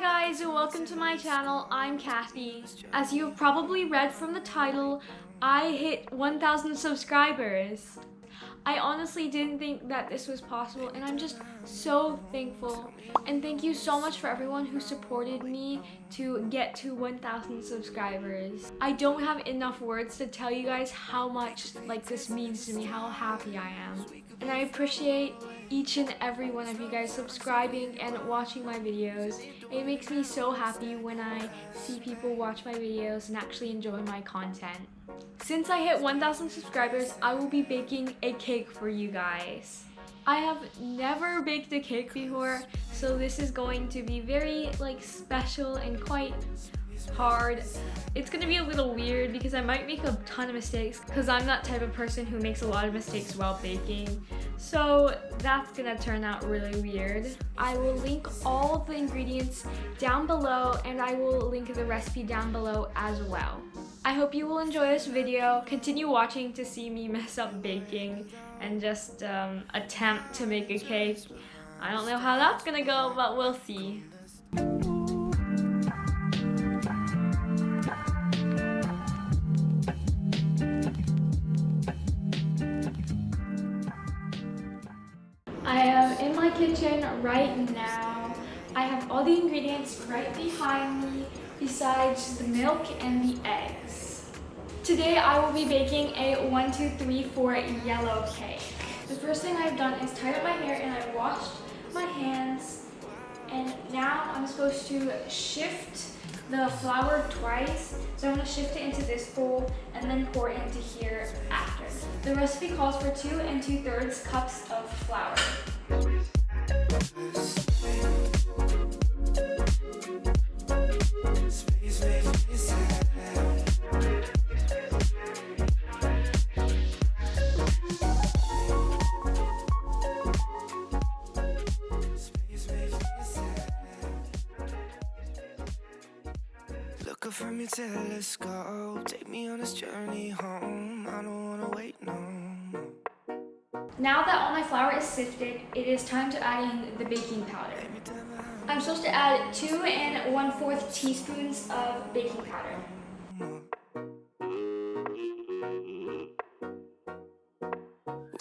Hi guys and welcome to my channel. I'm Cathy. As you've probably read from the title, I hit 1,000 subscribers. I honestly didn't think that this was possible and I'm just so thankful. And thank you so much for everyone who supported me to get to 1,000 subscribers. I don't have enough words to tell you guys how much this means to me, how happy I am. And I appreciate each and every one of you guys subscribing and watching my videos. It makes me so happy when I see people watch my videos and actually enjoy my content. Since I hit 1,000 subscribers, I will be baking a cake for you guys. I have never baked a cake before, so this is going to be very special and quite hard. It's gonna be a little weird because I might make a ton of mistakes because I'm that type of person who makes a lot of mistakes while baking. So that's gonna turn out really weird. I will link all of the ingredients down below and I will link the recipe down below as well. I hope you will enjoy this video. Continue watching to see me mess up baking and just attempt to make a cake. I don't know how that's gonna go, but we'll see. I am in my kitchen right now. I have all the ingredients right behind me, besides the milk and the eggs. Today I will be baking a 1, 2, 3, 4 yellow cake. The first thing I've done is tied up my hair and I washed my hands. And now I'm supposed to shift the flour twice. So I'm going to shift it into this bowl and then pour it into here after. The recipe calls for 2 2/3 cups of flour. From your telescope, take me on this journey home. I don't wanna wait no more. Now that all my flour is sifted, it is time to add in the baking powder. I'm supposed to add 2 1/4 teaspoons of baking powder.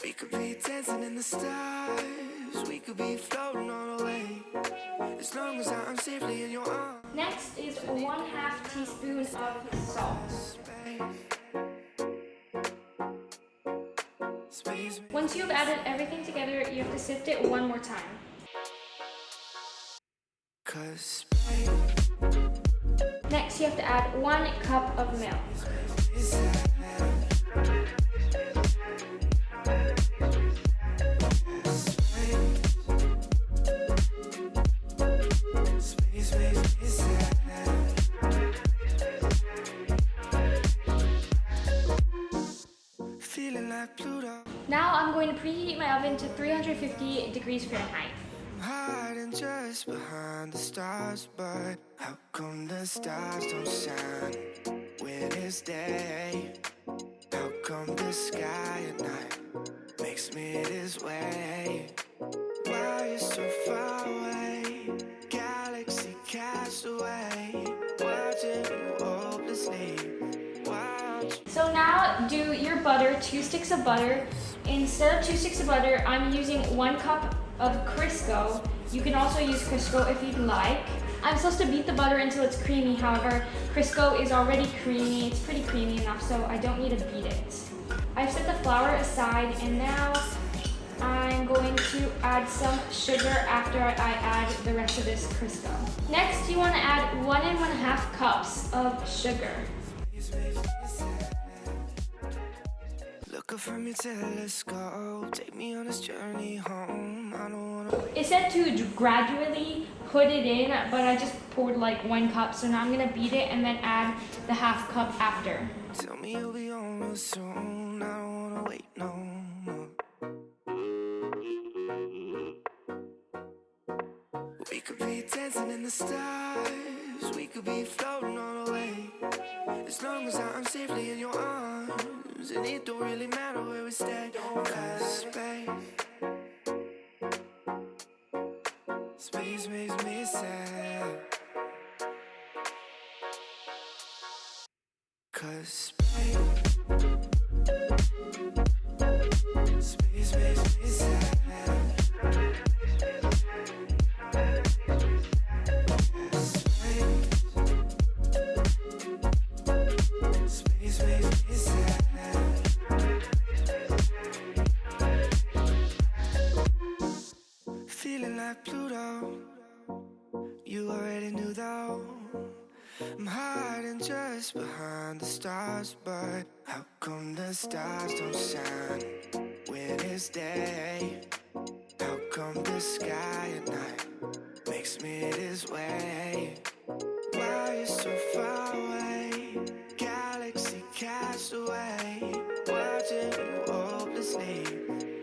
We could be dancing in the stars, we could be floating on away, as long as I'm safely in your arms. Next is 1/2 teaspoon of salt. Once you've added everything together, you have to sift it one more time. Next, you have to add 1 cup of milk. Now I'm going to preheat my oven to 350 degrees Fahrenheit. Hiding just behind the stars, but how come the stars don't shine when it's day? How come the sky at night makes me this way? Why you so far away? Galaxy cast away, watching you hopelessly. So now do your butter, 2 sticks of butter. Instead of 2 sticks of butter, I'm using 1 cup of Crisco. You can also use Crisco if you'd like. I'm supposed to beat the butter until it's creamy. However, Crisco is already creamy. It's pretty creamy enough, so I don't need to beat it. I've set the flour aside, and now I'm going to add some sugar after I add the rest of this Crisco. Next, you want to add 1 1/2 cups of sugar. Look from your telescope, take me on this journey home. I don't wanna. It said to gradually put it in, but I just poured 1 cup, so now I'm gonna beat it and then add the 1/2 cup after. Tell me you'll be on real soon. I don't wanna wait no more. We could be dancing in the stars, we could be floating on away, as long as I'm safely in your arms, and it don't really matter where we stay. Cause space makes me sad. 'Cause space makes me sad. Space makes me sad. Feeling like Pluto, you already knew though. I'm hiding just behind the stars, but how come the stars don't shine when it's day? How come the sky at night makes me this way? Why you so far away? Galaxy cast away, watching you hopelessly.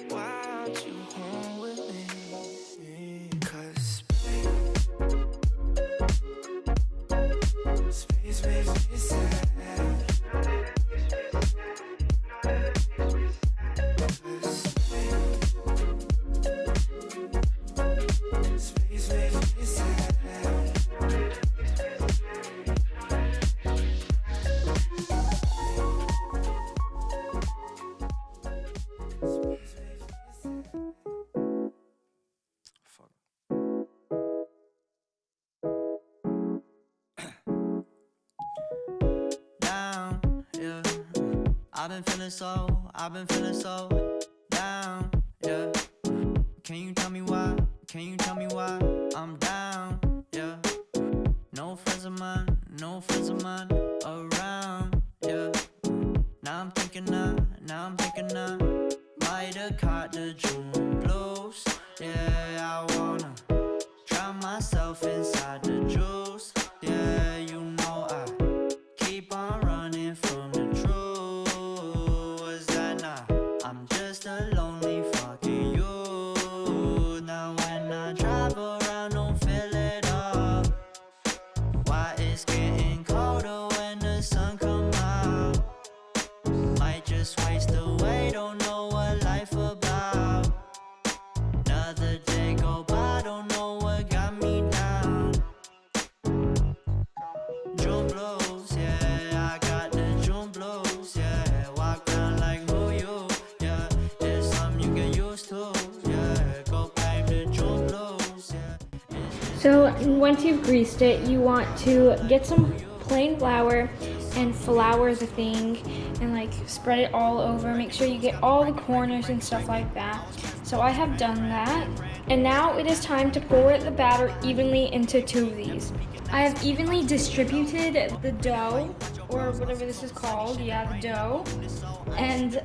Why aren't you home with me? 'Cause space makes me sad. Space makes me sad. Down, yeah. I've been feeling so down, yeah. Can you tell me why? Can you tell me why I'm down, yeah? No friends of mine around, yeah. Now I'm thinking I might have caught the June blues, yeah. I wanna drown myself inside the juice, yeah. You know I keep on running from the truth. Was that not? I'm just a lonely fucking you. Now when I drive around, don't feel it up. Why it's getting colder when the sun come out? Might just waste away, don't know what life about. Another day go by, don't know what got me down. June blues, yeah, I got the June blues, yeah. Walk around like who you, yeah. It's something you get used to, yeah. Go blame the June blues, yeah. So once you've greased it, you want to get some plain flour and flour the thing and like spread it all over. Make sure you get all the corners and stuff like that. So I have done that. And now it is time to pour the batter evenly into two of these. I have evenly distributed the dough, or whatever this is called, yeah, the dough. And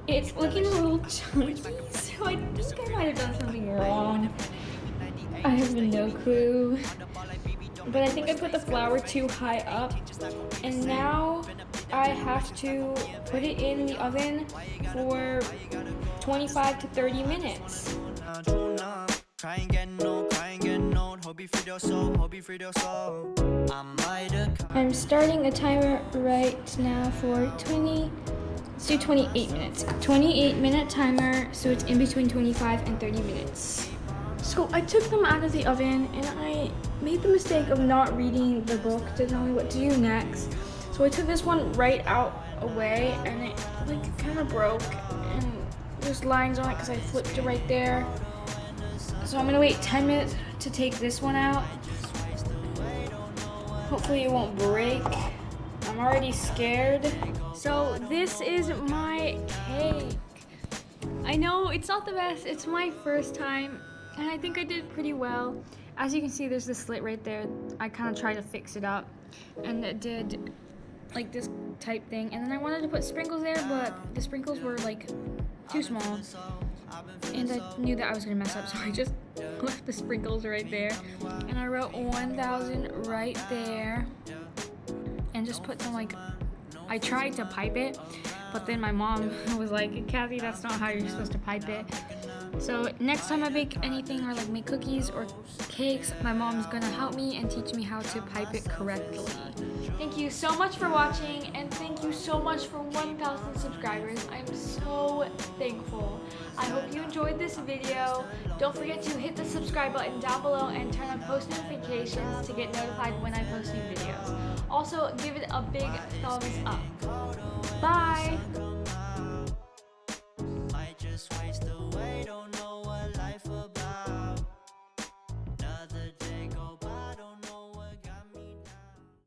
it's looking a little chunky, so I think I might have done something wrong. I have no clue. But I think I put the flour too high up. And now I have to put it in the oven for 25 to 30 minutes. I'm starting a timer right now for let's do 28 minutes. 28-minute timer, so it's in between 25 and 30 minutes. So I took them out of the oven and I made the mistake of not reading the book to tell me what to do next. So I took this one right out away and it like kind of broke and there's lines on it because I flipped it right there. So I'm gonna wait 10 minutes to take this one out. Hopefully it won't break. I'm already scared. So this is my cake. I know it's not the best, it's my first time. And I think I did pretty well. As you can see, there's this slit right there. I kind of tried to fix it up. And it did like this type thing. And then I wanted to put sprinkles there, but the sprinkles were like too small. And I knew that I was gonna mess up, so I just left the sprinkles right there. And I wrote 1000 right there. And just put some like, I tried to pipe it, but then my mom was like, Cathy, that's not how you're supposed to pipe it. So next time I bake anything or like make cookies or cakes, my mom's gonna help me and teach me how to pipe it correctly. Thank you so much for watching, and thank you so much for 1,000 subscribers. I'm so thankful. I hope you enjoyed this video. Don't forget to hit the subscribe button down below and turn on post notifications to get notified when I post new videos. Also, give it a big thumbs up. Bye!